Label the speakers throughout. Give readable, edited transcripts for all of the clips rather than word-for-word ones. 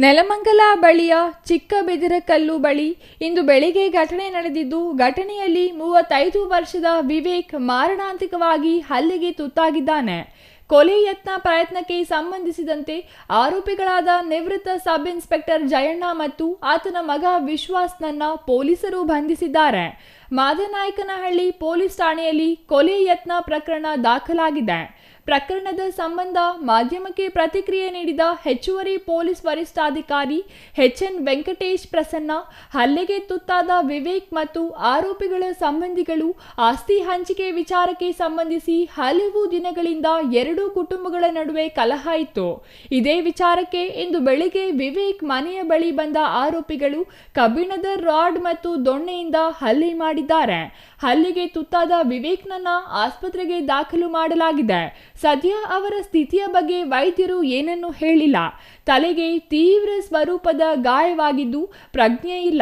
Speaker 1: ನೆಲಮಂಗಲ ಬಳಿಯ ಚಿಕ್ಕಬಿದಿರಕಲ್ಲು ಬಳಿ ಇಂದು ಬೆಳಿಗ್ಗೆ ಘಟನೆ ನಡೆದಿದ್ದು, ಘಟನೆಯಲ್ಲಿ 35 ವರ್ಷದ ವಿವೇಕ್ ಮಾರಣಾಂತಿಕವಾಗಿ ಹಲ್ಲೆಗೆ ತುತ್ತಾಗಿದ್ದಾನೆ. ಕೊಲೆ ಯತ್ನ ಪ್ರಯತ್ನಕ್ಕೆ ಸಂಬಂಧಿಸಿದಂತೆ ಆರೋಪಿಗಳಾದ ನಿವೃತ್ತ ಸಬ್ ಇನ್ಸ್ಪೆಕ್ಟರ್ ಜಯಣ್ಣ ಮತ್ತು ಆತನ ಮಗ ವಿಶ್ವಾಸ್ನನ್ನ ಪೊಲೀಸರು ಬಂಧಿಸಿದ್ದಾರೆ. ಮಾದನಾಯಕನಹಳ್ಳಿ ಪೊಲೀಸ್ ಠಾಣೆಯಲ್ಲಿ ಕೊಲೆ ಯತ್ನ ಪ್ರಕರಣ ದಾಖಲಾಗಿದೆ. ಪ್ರಕರಣದ ಸಂಬಂಧ ಮಾಧ್ಯಮಕ್ಕೆ ಪ್ರತಿಕ್ರಿಯೆ ನೀಡಿದ ಹೆಚ್ಚುವರಿ ಪೊಲೀಸ್ ವರಿಷ್ಠಾಧಿಕಾರಿ ಎಚ್.ಎನ್. ವೆಂಕಟೇಶ್ ಪ್ರಸನ್ನ, ಹಲ್ಲೆಗೆ ತುತ್ತಾದ ವಿವೇಕ್ ಮತ್ತು ಆರೋಪಿಗಳ ಸಂಬಂಧಿಗಳು ಆಸ್ತಿ ಹಂಚಿಕೆ ವಿಚಾರಕ್ಕೆ ಸಂಬಂಧಿಸಿ ಹಲವು ದಿನಗಳಿಂದ ಎರಡೂ ಕುಟುಂಬಗಳ ನಡುವೆ ಕಲಹ ಇತ್ತು. ಇದೇ ವಿಚಾರಕ್ಕೆ ಇಂದು ಬೆಳಿಗ್ಗೆ ವಿವೇಕ್ ಮನೆಯ ಬಳಿ ಬಂದ ಆರೋಪಿಗಳು ಕಬ್ಬಿಣದ ರಾಡ್ ಮತ್ತು ದೊಣ್ಣೆಯಿಂದ ಹಲ್ಲೆ ಮಾಡಿದ್ದಾರೆ. ಹಲ್ಲೆಗೆ ತುತ್ತಾದ ವಿವೇಕ್ನನ್ನ ಆಸ್ಪತ್ರೆಗೆ ದಾಖಲು ಮಾಡಲಾಗಿದೆ. ಸದ್ಯ ಅವರ ಸ್ಥಿತಿಯ ಬಗ್ಗೆ ವೈದ್ಯರು ಏನನ್ನೂ ಹೇಳಿಲ್ಲ. ತಲೆಗೆ ತೀವ್ರ ಸ್ವರೂಪದ ಗಾಯವಾಗಿದ್ದು ಪ್ರಜ್ಞೆ ಇಲ್ಲ.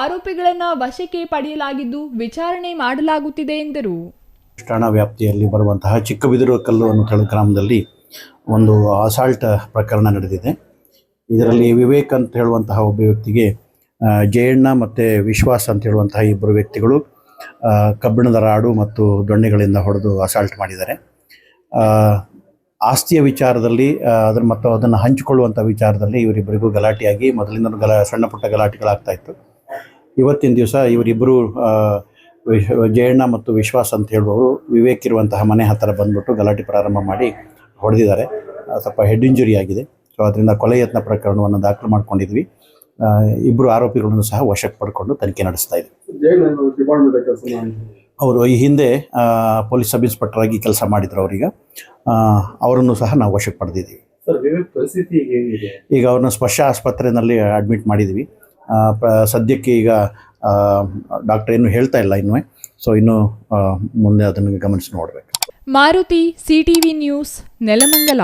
Speaker 1: ಆರೋಪಿಗಳನ್ನ ವಶಕ್ಕೆ ಪಡೆಯಲಾಗಿದ್ದು ವಿಚಾರಣೆ ಮಾಡಲಾಗುತ್ತಿದೆ ಎಂದರು.
Speaker 2: ಠಾಣಾ ವ್ಯಾಪ್ತಿಯಲ್ಲಿ ಬರುವಂತಹ ಚಿಕ್ಕಬಿದಿರಕಲ್ಲು ಅನ್ನೋ ಗ್ರಾಮದಲ್ಲಿ ಒಂದು ಅಸಾಲ್ಟ್ ಪ್ರಕರಣ ನಡೆದಿದೆ. ಇದರಲ್ಲಿ ವಿವೇಕ್ ಅಂತ ಹೇಳುವಂತಹ ಒಬ್ಬ ವ್ಯಕ್ತಿಗೆ ಜಯಣ್ಣ ಮತ್ತು ವಿಶ್ವಾಸ್ ಅಂತ ಹೇಳುವಂತಹ ಇಬ್ಬರು ವ್ಯಕ್ತಿಗಳು ಕಬ್ಬಿಣದ ರಾಡು ಮತ್ತು ದೊಣ್ಣೆಗಳಿಂದ ಹೊಡೆದು ಅಸಾಲ್ಟ್ ಮಾಡಿದ್ದಾರೆ. ಆಸ್ತಿಯ ವಿಚಾರದಲ್ಲಿ ಮತ್ತು ಅದನ್ನು ಹಂಚಿಕೊಳ್ಳುವಂಥ ವಿಚಾರದಲ್ಲಿ ಇವರಿಬ್ಬರಿಗೂ ಗಲಾಟೆಯಾಗಿ ಮೊದಲಿಂದ ಸಣ್ಣ ಪುಟ್ಟ ಗಲಾಟೆಗಳಾಗ್ತಾ ಇತ್ತು. ಇವತ್ತಿನ ದಿವಸ ಇವರಿಬ್ಬರು ಜಯಣ್ಣ ಮತ್ತು ವಿಶ್ವಾಸ್ ಅಂತ ಹೇಳುವವರು ವಿವೇಕ್ ಇರುವಂತಹ ಮನೆ ಹತ್ತಿರ ಬಂದ್ಬಿಟ್ಟು ಗಲಾಟೆ ಪ್ರಾರಂಭ ಮಾಡಿ ಹೊಡೆದಿದ್ದಾರೆ. ಸ್ವಲ್ಪ ಹೆಡ್ ಇಂಜುರಿ ಆಗಿದೆ. ಸೊ ಅದರಿಂದ ಕೊಲೆ ಯತ್ನ ಪ್ರಕರಣವನ್ನು ದಾಖಲು ಮಾಡ್ಕೊಂಡಿದ್ವಿ. ಇಬ್ಬರು ಆರೋಪಿಗಳನ್ನು ಸಹ ವಶಕ್ಕೆ ಪಡ್ಕೊಂಡು ತನಿಖೆ ನಡೆಸ್ತಾ ಇದ್ವಿ. ಅವರು ಈ ಹಿಂದೆ ಪೊಲೀಸ್ ಸಬ್ ಇನ್ಸ್ಪೆಕ್ಟರ್ ಆಗಿ ಕೆಲಸ ಮಾಡಿದ್ರು. ಅವರನ್ನು ಸಹ ನಾವು ವಶಕ್ಕೆ ಪಡೆದಿದ್ದೀವಿ. ಈಗ ಅವ್ರನ್ನ ಸ್ಪರ್ಶ ಆಸ್ಪತ್ರೆಯಲ್ಲಿ ಅಡ್ಮಿಟ್ ಮಾಡಿದ್ವಿ. ಸದ್ಯಕ್ಕೆ ಈಗ ಡಾಕ್ಟರ್ ಏನು ಹೇಳ್ತಾ ಇಲ್ಲ ಇನ್ನೂ. ಸೊ ಇನ್ನು ಮುಂದೆ ಅದನ್ನು ಗಮನಿಸಿ ನೋಡಬೇಕು.
Speaker 1: Maruti, CTV news, Nelamangala.